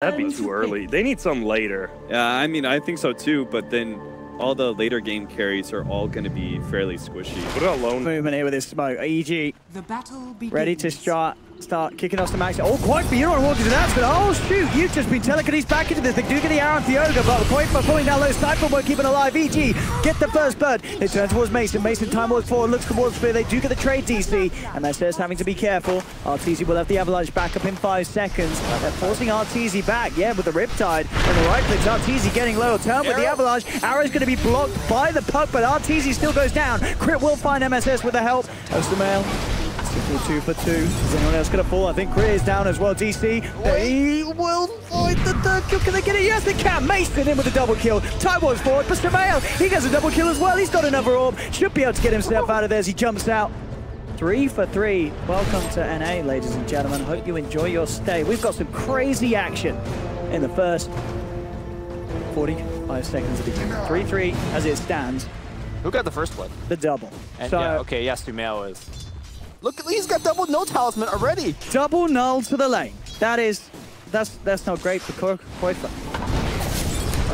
That'd be too early. They need some later. Yeah, I mean, I think so too, but then all the later game carries are all going to be fairly squishy. What about lone? Movement here with this smoke. EG The battle begins. ready to start kicking off some action. Oh, Quite, you don't want to walk into that, but oh shoot, you've just been telekinesis back into this. They do get the arrow on Thioga, but Quite pulling down low. Sniper won't keep it alive. EG get the first bird. They turn towards Mason. Mason time walks forward, looks towards Spear. They do get the trade DC, and they're just having to be careful. RTZ will have the avalanche back up in 5 seconds. They're forcing RTZ back, yeah, with the Riptide and the right clicks. RTZ getting low, turn with the avalanche. Arrow's going to be blocked by the puck, but RTZ still goes down. Crit will find MSS with the help of the mail. 2 for 2. Is anyone else going to fall? I think Crit is down as well. DC, they will find the third kill. Can they get it? Yes, they can. Mason in with a double kill. Taiwan's forward, but Samael, he gets a double kill as well. He's got another orb. Should be able to get himself out of there as he jumps out. 3 for 3. Welcome to NA, ladies and gentlemen. Hope you enjoy your stay. We've got some crazy action in the first 45 seconds of the game. 3-3 as it stands. Who got the first one? The double. And so, yeah, okay, yes, Sumail is. Look, he's got double no talisman already. Double null to the lane. That's not great for Koifa.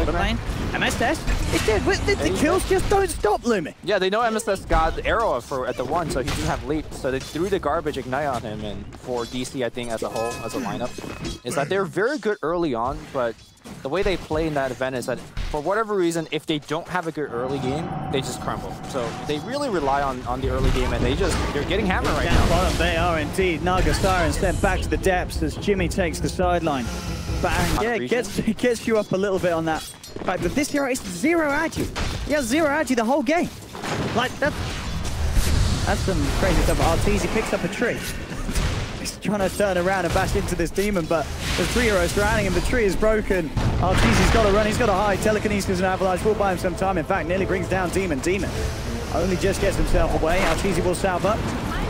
Open lane. MSS. The kills just don't stop, Lumi. Yeah, they know MSS got arrow at the 1, so he didn't have leap. So they threw the garbage ignite on him, and for DC, I think as a whole, as a lineup, is that they're very good early on, but the way they play in that event is that for whatever reason, if they don't have a good early game, they just crumble. So they really rely on the early game, and they're getting hammered right now. Bottom, they are indeed. Naga Siren sent back to the depths as Jimmy takes the sideline. Bang, yeah, it gets you up a little bit on that. Right, but this hero is 0 agi. He has 0 agi the whole game. Like, that's some crazy stuff. RTZ picks up a tree. He's trying to turn around and bash into this demon, but there's 3 heroes surrounding him. The tree is broken. RTZ's got to run. He's got to hide. Telekinesis and avalanche will buy him some time. In fact, nearly brings down Demon. Demon only just gets himself away. RTZ will salve up.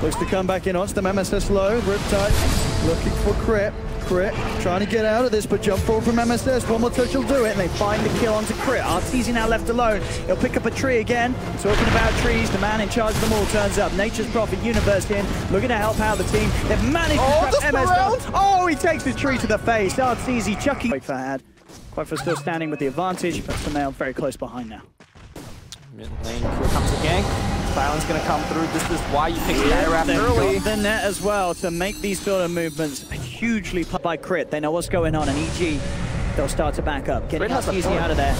Looks to come back in onto them. MSS low. Riptide looking for Crit. Crit trying to get out of this, but jump forward from MSS. One more touch will do it, and they find the kill onto Crit. RTZ now left alone. He'll pick up a tree again. Talking about trees, the man in charge of them all turns up. Nature's Prophet Universe in, looking to help out the team. They've managed to trap MS. Oh, he takes the tree to the face. RTZ chucking. Quite still standing with the advantage, but Samael very close behind now. Mid lane, here comes the gank. Silence gonna come through. This is why you pick the Irap early. The net as well to make these sort of movements hugely by Crit. They know what's going on, and EG, they'll start to back up. Getting easy out of there.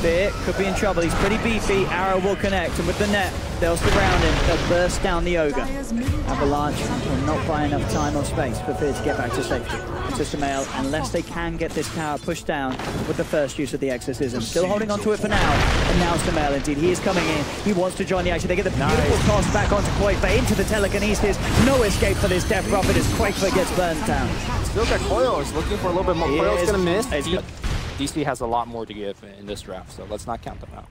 Fear could be in trouble. He's pretty beefy. Arrow will connect, and with the net, they'll surround him. They'll burst down the Ogre. Avalanche will not buy enough time or space for Fear to get back to safety. To Samael, unless they can get this tower pushed down with the first use of the exorcism. Still holding on to it for now. And now Samael, indeed, he is coming in. He wants to join the action. They get the beautiful toss back onto Quakefa into the telekinesis. No escape for this Death Prophet as Quakefa gets burned down. Still got Coil. He's looking for a little bit more. Coil's gonna miss. DC has a lot more to give in this draft, so let's not count them out.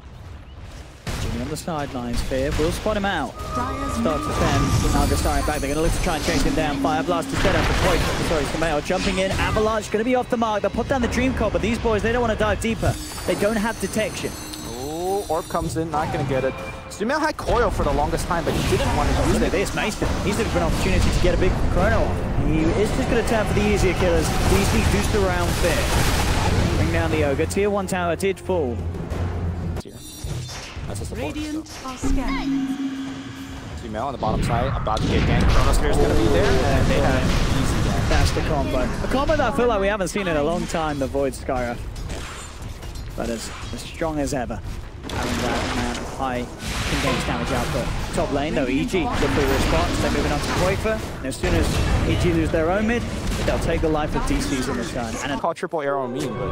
Jimmy on the sidelines, Fear will spot him out. Start to send Naga starting back. They're going to look to try and chase him down. Fire Blast is set up for Quake. Sorry, Samael jumping in. Avalanche going to be off the mark. They'll put down the Dream Coil, but these boys, they don't want to dive deeper. They don't have detection. Oh, Orb comes in, not going to get it. Sumail had Coil for the longest time, but he didn't want to use it. This Mason, he's looking for an opportunity to get a big chrono off. He is just going to turn for the easier killers. DC boost around Fear. Bring down the Ogre. Tier 1 tower did fall. That's a support. Radiant are scanning. Sumail on the bottom side, about to get ganked. Chronosphere is going to be there, and they have an easy gank. That's the combo. A combo that I feel like we haven't seen in a long time, the Void Skyra. But as strong as ever. Having that high engaged damage output. Top lane though, EG, good for the response. They're moving on to Quakefa. And as soon as EG lose their own mid, they'll take the life of DCs in return. And call triple arrow mean, but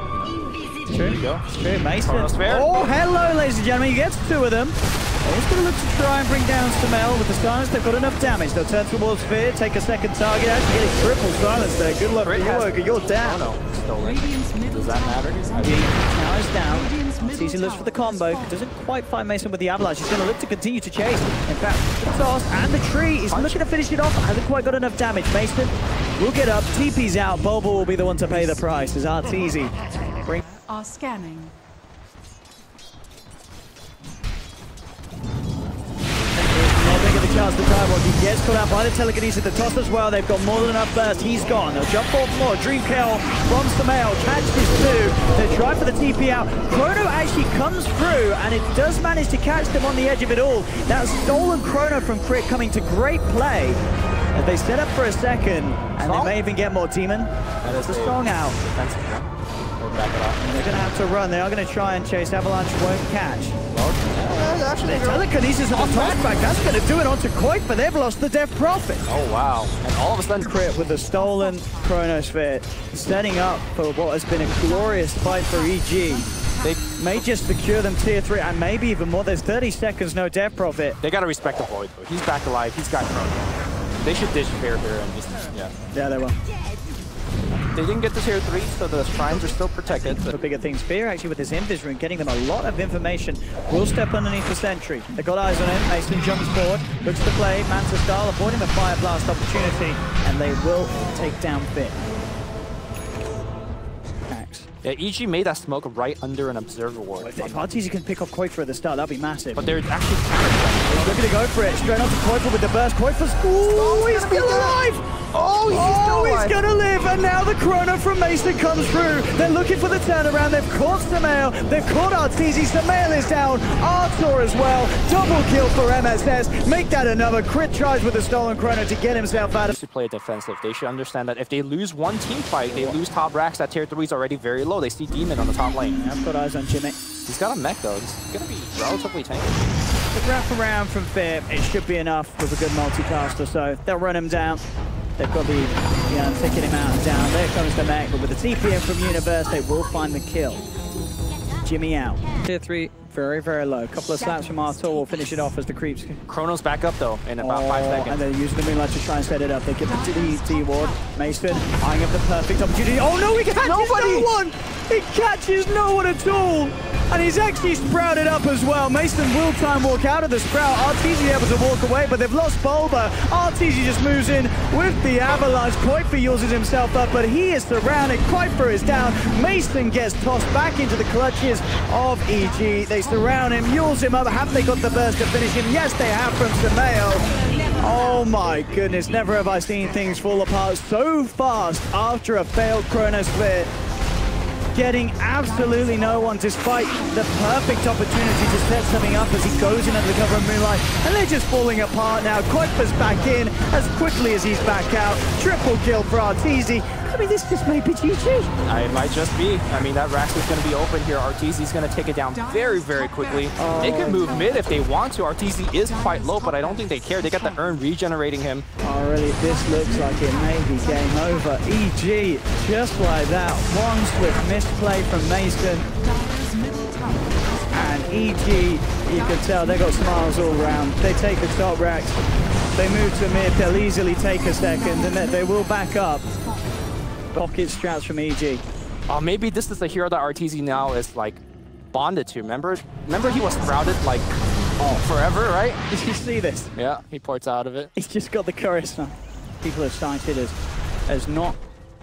it's true. It's true. Mason. Chronosphere. Oh, hello, ladies and gentlemen. He gets 2 of them. He's going to look to try and bring down Samael with the silence. They've got enough damage. They'll turn towards Fear, take a second target. Actually getting triple silence there. Good luck for you, Ogre. You're down. Oh no, stolen. Does that matter? Now he's down. Easy looks for the combo. Doesn't quite find Mason with the avalanche. He's going to look to continue to chase. In fact, the toss and the tree is looking to finish it off. Hasn't quite got enough damage. Mason will get up. TP's out. Bulba will be the one to pay the price as RTZ bring. Are scanning. chance to try one. He gets caught out by the telekinesis, the toss as well. They've got more than enough burst. He's gone. They'll jump forward more. Dream kill from Samael. Catches two. They try for the TP out. Chrono actually comes through, and it does manage to catch them on the edge of it all. That stolen Chrono from Crit coming to great play. As they set up for a second, and they may even get more Demon. That is the strong out. Defensive one. We'll back it up. And they're going to have to run. They are going to try and chase. Avalanche won't catch. Well, actually, the telekinesis on the tossback. That's going to do it onto Koik, but they've lost the Death Prophet. Oh, wow. And all of a sudden, Crit with the stolen Chronosphere, setting up for what has been a glorious fight for EG. They may just secure them tier 3 and maybe even more. There's 30 seconds, no Death Prophet. They got to respect the Void, though. He's back alive. He's got Chrono. They should ditch Fair here and just, yeah. Yeah, they will. They didn't get to tier 3, so the shrines are still protected. For bigger things, Fear actually with his Invis Rune, getting them a lot of information. Will step underneath the sentry. They got eyes on him. Mason jumps forward, looks to play. Manta style, avoiding the Fire Blast opportunity, and they will take down Fit. Yeah, EG made that smoke right under an observer ward. If RTZ can pick off Koifer at the start, that'd be massive. But they're actually He's looking to go for it. Straight onto Koifer with the burst. Koifer's... Ooh, he's still alive! Oh, he's gonna live, and now the Chrono from Mason comes through. They're looking for the turnaround. They've caught Samael. They've caught Arteezy. Samael is down. Arthur as well. Double kill for MSS. Make that another. Crit tries with the stolen Chrono to get himself out of... To play defensive, they should understand that if they lose one team fight, they lose top racks. That tier 3 is already very low. They see Demon on the top lane. I've got eyes on Jimmy. He's got a mech though. It's gonna be relatively tanky. The wrap around from Fear, it should be enough with a good multicast or so. They'll run him down. They've got the taking him out and down. There comes the mech, but with the TPM from Universe, they will find the kill. Jimmy out. Tier 3, very, very low. Couple of slaps from Arthur will finish it off as the creeps. Chrono's back up though in about 5 seconds. And they're using the Moonlight to try and set it up. They give it to the D-Ward. Mason eyeing up the perfect opportunity. Oh no, he catches no one! He catches no one at all! And he's actually sprouted up as well. Mason will try and walk out of the sprout. RTZ able to walk away, but they've lost Bulba. RTZ just moves in with the Avalanche. Koifer uses himself up, but he is surrounded. Koifer is down. Mason gets tossed back into the clutches of EG. They surround him, yules him up. Have they got the burst to finish him? Yes, they have from Samael. Oh my goodness, never have I seen things fall apart so fast after a failed Chronosphere. Getting absolutely no one despite the perfect opportunity to set something up as he goes in under the cover of Moonlight. And they're just falling apart now. Koifer's back in as quickly as he's back out. Triple kill for Arteezy. I mean, this just may be GG. It might just be. I mean, that Rax is going to be open here. Arteezy's going to take it down very, very quickly. They could move mid if they want to. Arteezy is quite low, but I don't think they care. They got the urn regenerating him. Oh, really? This looks like it may be game over. EG, just like that. One swift misplay from Mason. And EG, you can tell they got smiles all around. They take the top racks. They move to mid. They'll easily take a second, and they will back up. Pocket strats from EG. Maybe this is the hero that RTZ now is like bonded to. Remember he was sprouted like forever, right? Did you see this? Yeah, he ports out of it. He's just got the charisma. People have cited as not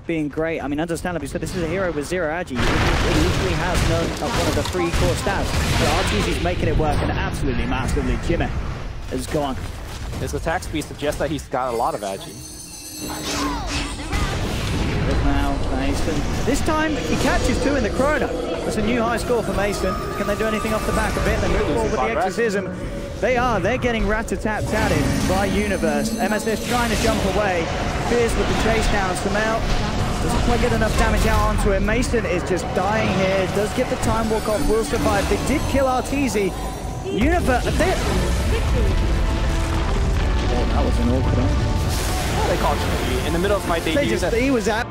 being great. I mean, understandably, so this is a hero with 0 agi. He usually has one of the 3 core stats. But RTZ's making it work and absolutely massively. Jimmy is gone. His attack speed suggests that he's got a lot of agi. Now Mason. This time he catches 2 in the Chrono. That's a new high score for Mason. Can they do anything off the back of it? They move forward with the exorcism. They're getting rat-a-tat-tatted by Universe. MSS trying to jump away. Fears with the chase down. Samael doesn't quite get enough damage out onto him. Mason is just dying here. Does get the time walk off. Will survive. They did kill Arteezy. Universe. Oh, that was an awkward one. They called you in the middle of my debut. He was out.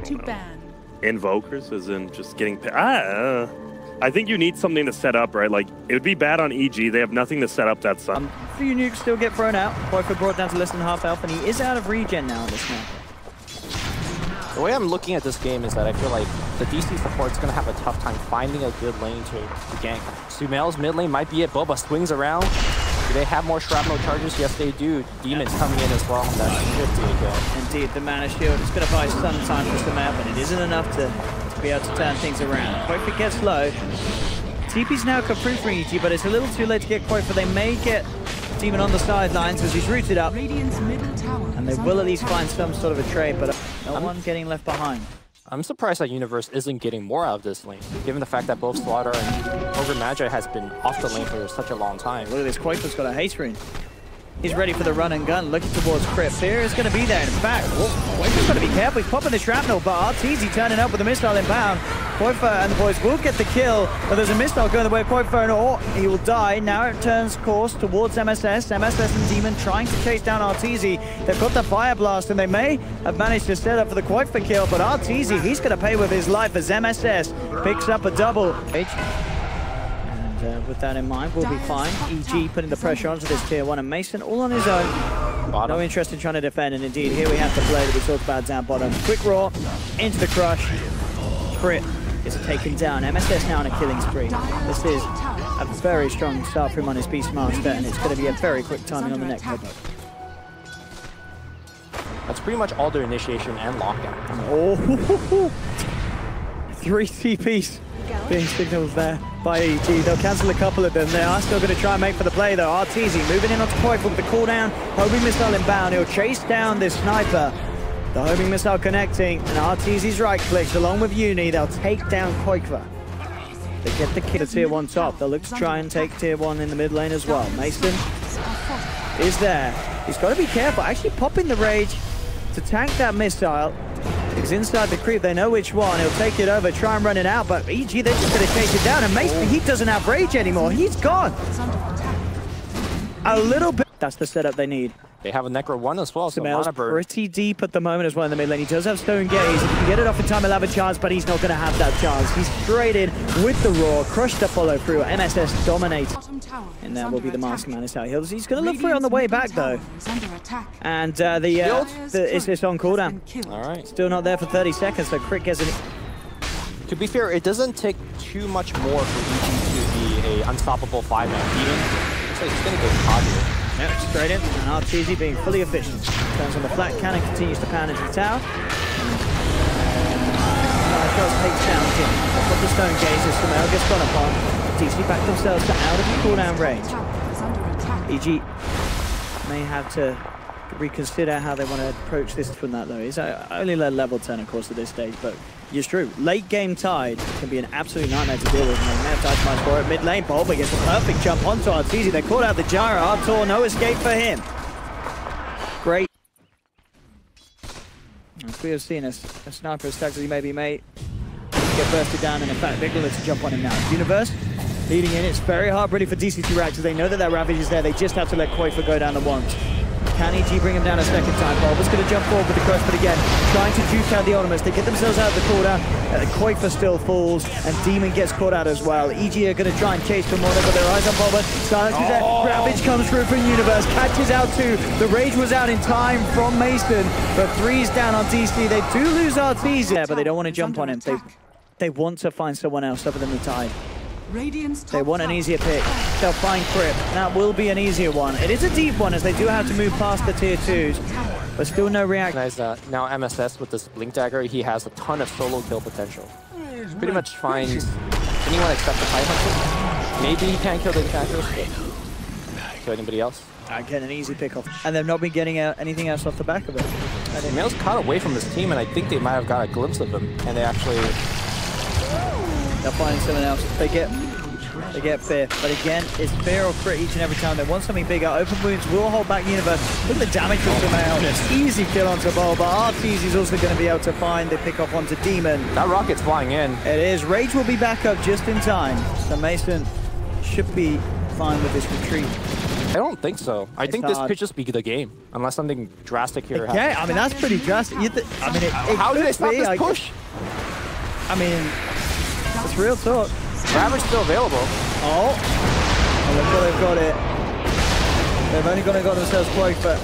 To ban. Invokers, as in just getting... I think you need something to set up, right? Like, it would be bad on EG. They have nothing to set up that side. A few nukes still get thrown out. Koifer brought down to less than half health, and he is out of regen now on this map. The way I'm looking at this game is that I feel like the DC support's going to have a tough time finding a good lane to gank. Sumail's mid lane might be it. Boba swings around. Do they have more shrapnel charges? Yes, they do. Demon's coming in as well. That should be a kill. Indeed, the mana shield is going to buy some time for Samael, but it isn't enough to to be able to turn things around. Koifa gets low. TP's now come through for EG, but it's a little too late to get Koifa. They may get Demon on the sidelines as he's rooted up. Radiant's middle tower And they will at least find some sort of a trade, but no one getting left behind. I'm surprised that Universe isn't getting more out of this lane, given the fact that both Slaughter and Ogre Magi has been off the lane for such a long time. Look at this, Koifa's got a haste rune. He's ready for the run and gun, looking towards Crypt. Fear is going to be there. In fact, Koifa's got to be careful. He's popping the shrapnel, but RTZ turning up with a missile inbound. Koifa and the boys will get the kill, but there's a missile going the way of Koifa, and he will die. Now it turns course towards MSS. MSS and Demon trying to chase down RTZ. They've got the Fire Blast, and they may have managed to set up for the Koifa kill, but RTZ, he's going to pay with his life as MSS picks up a double. With that in mind, we'll be fine. EG putting the pressure onto this tier 1, and Mason all on his own. Bottom. No interest in trying to defend, and indeed, here we have the play that we talked about down bottom. Quick roar, into the crush. Crit is taken down. MSS now on a killing spree. This is a very strong start from him on his Beastmaster, and it's going to be a very quick timing on the next headbutt. That's pretty much all their initiation and lockdown. Oh, 3 TPs being signaled there by EG. They'll cancel a couple of them. They are still going to try and make for the play though. RTZ moving in onto Koifa with the cooldown. Homing missile inbound. He'll chase down this sniper. The homing missile connecting, and RTZ's right clicks along with Uni. They'll take down Koifa. They get the kill to tier 1 top. They'll look to try and take tier 1 in the mid lane as well. Mason is there. He's got to be careful. Actually popping the rage to tank that missile. He's inside the creep, they know which one. He'll take it over, try and run it out, but EG, they're just going to chase it down. And Mason, he doesn't have rage anymore. He's gone. A little bit. That's the setup they need. They have a Necro 1 as well, so Sumail's Mana Bird. pretty deep at the moment as well in the mid lane. He does have Stone Gaze. If he can get it off in time, he'll have a chance, but he's not going to have that chance. He's straight in with the Roar, crushed the follow through. MSS dominates. And that will be the Master Man. He's going to look for it on the way back, though. And is this on cooldown? All right. Still not there for 30 seconds, so Crit gets it. To be fair, it doesn't take too much more for EG to be an unstoppable 5-man Demon. Looks like he's going to go Kagu. Yep, straight in, and RTZ being fully efficient. Turns on the flat cannon, continues to pound into the tower. Takes down Jim. They've got the Stone Gaze as Sumail gets gone upon. DC back themselves to out of the cooldown range. EG may have to reconsider how they want to approach this from that though. It's only a level 10 of course at this stage, but it's true. Late game tide can be an absolute nightmare to deal with. And they may have time for it. Mid lane, Bulba gets a perfect jump onto RTZ. They caught out the gyro. Artur, no escape for him. Great. As we have seen, a sniper as tagged as he may be made get bursted down, and in fact, they're going to jump on him now. Universe leading in. It's very hard really for DC to react, because they know that that Ravage is there. They just have to let Koifa go down the once. Can EG bring him down a second time? Bulba's going to jump forward with the crush, but again, trying to juke out the ultimates. They get themselves out of the cooldown. Koifa still falls, and Demon gets caught out as well. EG are going to try and chase from one, but their eyes on Bulba. Silence is there. Ravage comes through from Universe, catches out 2. The Rage was out in time from Mason, but 3's down on DC. They do lose RTZ, yeah, but they don't want to jump on him. They want to find someone else other than the Tide. They want an easier pick. They'll find Crypt. That will be an easier one. It is a deep one, as they do have to move past the tier 2s, but still no reaction. Now MSS with this Blink Dagger, he has a ton of solo kill potential. Pretty much finds anyone except the Tide Hunter. Maybe he can't kill the attackers, but kill anybody else. I get an easy pick off. And they've not been getting anything else off the back of it. Sumail's caught away from his team, and I think they might have got a glimpse of him, and they actually... They'll find someone else. They get Fear. But again, it's Fear or Crit each and every time. They want something bigger. Open wounds will hold back Universe. Look at the damage from Sumail. Easy kill onto Bulba. RTZ is also going to be able to find the pick off onto Demon. That rocket's flying in. It is. Rage will be back up just in time. So Mason should be fine with this retreat. I don't think so. I think this could just be the game, unless something drastic here happens. Yeah, I mean, that's pretty drastic. I mean, how did they stop this push? I mean, it's real talk. Ravage still available. Oh, they've got it. They've only got themselves Koifa.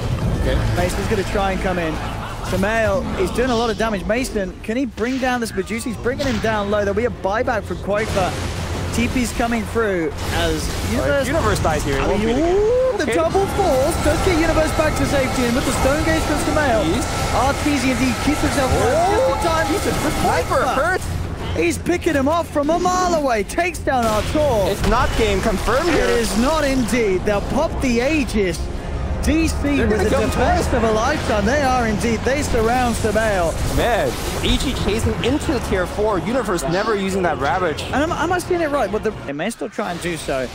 Okay. Mason's going to try and come in. Sumail, he's doing a lot of damage. Mason, can he bring down this Medusa? He's bringing him down low. There'll be a buyback from Koifa. TP's coming through as Universe dies here. The double force does get Universe back to safety, and with the Stone Gaze from Sumail, RTZ indeed keeps himself just in time. He's a sniper hurt. He's picking him off from a mile away. Takes down Artur. It's not game confirmed here. It is not indeed. They'll pop the Aegis. DC with the defense of a lifetime. They are indeed. They surround Samael. Man, EG chasing into the tier 4. Universe never using that Ravage. And am I seeing it right? Well, they may still try and do so,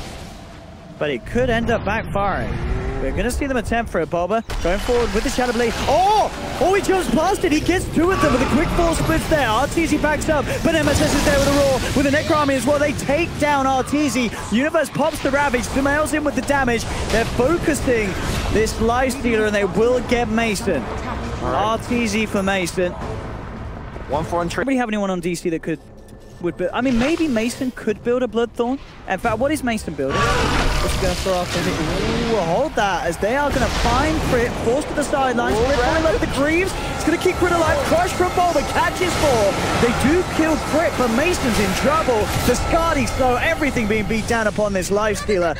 but it could end up backfiring. We're going to see them attempt for it. Bulba going forward with the Shadow Blade. Oh, he jumps past it. He gets two of them with a quick four splits there. Arteezy backs up, but MSS is there with a roar, with an Necroarmy as well. They take down Arteezy. Universe pops the Ravage. Samael's in with the damage. They're focusing this Lifestealer, and they will get Mason. Right. Arteezy for Mason. 1-4 and Anybody have anyone on DC that would build? I mean, maybe Mason could build a Bloodthorn. In fact, what is Mason building? Just going to throw off the Ooh, hold that, as they are going to find Crit, forced to the sidelines. Crit going low the Greaves. It's going to keep Crit alive. Crush from Bulba, catches 4. They do kill Crit, but Mason's in trouble. The Skadi slow, everything being beat down upon this Lifestealer.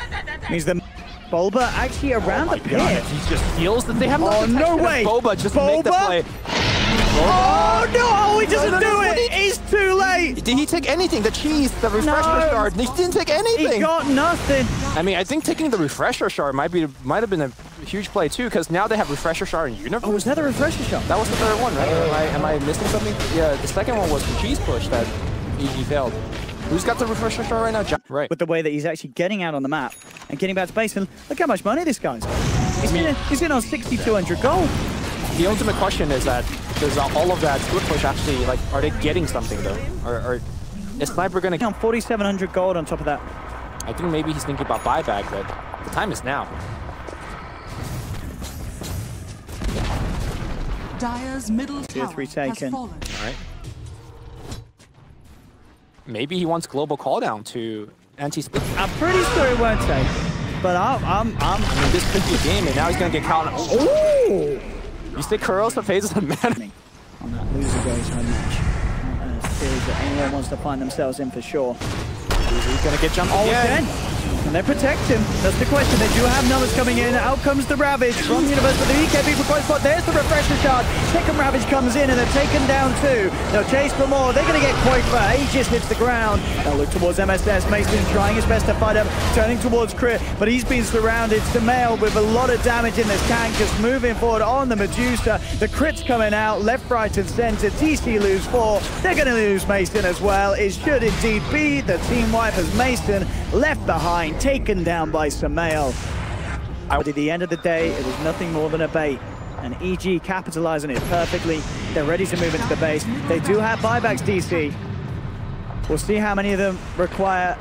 Means the Bulba actually around the pit. He just steals that they have no way. Bulba just make the play. Oh no, he doesn't do it! He's too late! Did he take anything? The cheese, the refresher shard, he didn't take anything! He got nothing! I mean, I think taking the refresher shard might have been a huge play too, because now they have refresher shard in Universe. Oh, was that the refresher shard? That was the third one, right? Am I missing something? Yeah, the second one was the cheese push that he failed. Who's got the refresher shard right now? Right. With the way that he's actually getting out on the map and getting back to base, and look how much money this guy's got. He's in on 6,200 gold. The ultimate question is that, does all of that split push actually, like, are they getting something though? Or is Sniper gonna get 4,700 gold on top of that? I think maybe he's thinking about buyback, but the time is now. Dire's middle Tier 3 taken. All right. Maybe he wants global cooldown to anti-split. I'm pretty sure it won't take, but I mean, this could be a game, and now he's gonna get caught. Oh! You stick curls to phases of mana. On that loser goes home match. Not a series that anyone wants to find themselves in for sure. He's gonna get jumped again. And they protect him. That's the question. They do have numbers coming in. Out comes the Ravage from Universe, but the EKB for quite spot. There's the refresher shard. Second Ravage comes in, and they're taken down 2. They'll chase for more. They're going to get quite far. Aegis hits the ground. They'll look towards MSS. Mason trying his best to fight up, turning towards Crit, but he's been surrounded. Samael with a lot of damage in this tank, just moving forward on the Medusa. The Crit's coming out, left, right, and center. DC lose 4. They're going to lose Mason as well. It should indeed be the team wipe as Mason left behind, taken down by Samael. But at the end of the day, it was nothing more than a bait. And EG capitalizing it perfectly. They're ready to move into the base. They do have buybacks, DC. We'll see how many of them require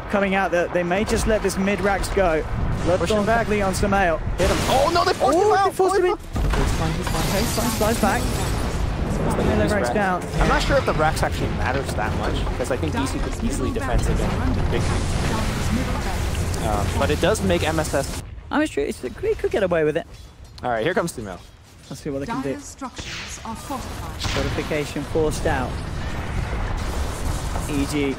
coming out. That they may just let this mid-racks go. Bloodthorn back on Samael. Hit him. Oh no, they forced him out! They forced him in. Okay, slides back. Down. I'm not sure if the racks actually matters that much, because I think DC could easily defend against big but it does make MSS. I'm sure he could get away with it. All right, here comes Samael. Let's see what they can do. Structures are fortified. Fortification forced out. EG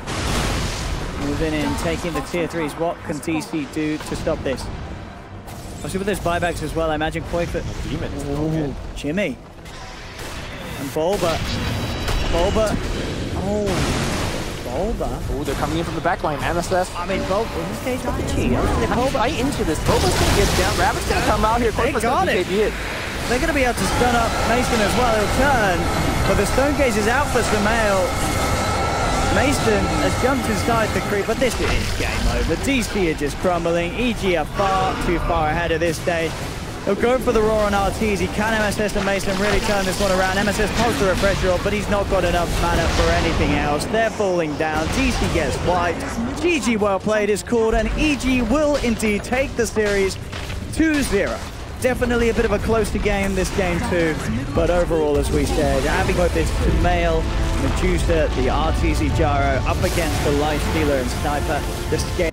moving in, taking the tier 3s. What can DC do to stop this? Obviously with those buybacks as well, I imagine Koifut. Demon. Jimmy. And Bulba. Oh, they're coming in from the back line. MSS. I mean, Bulba, in this case, not the cheat. Bulba fight into this. Bulba's gonna get down. Rabbit's gonna come out here. They got it. They're gonna be able to stun up Mason as well. He'll turn, but the stone gaze is out for Samael. Mason has jumped inside the creep, but this is game over. DC are just crumbling. EG are far too far ahead of this stage. He'll go for the roar on Arteezy. Can MSS and Mason really turn this one around? MSS pops the refresher off, but he's not got enough mana for anything else. They're falling down. DC gets wiped. GG well played is called, and EG will indeed take the series 2-0. Definitely a bit of a closer game, this game too, but overall, as we said, having got this Samael, Medusa, the Arteezy Gyro up against the Lifestealer and Sniper, the scale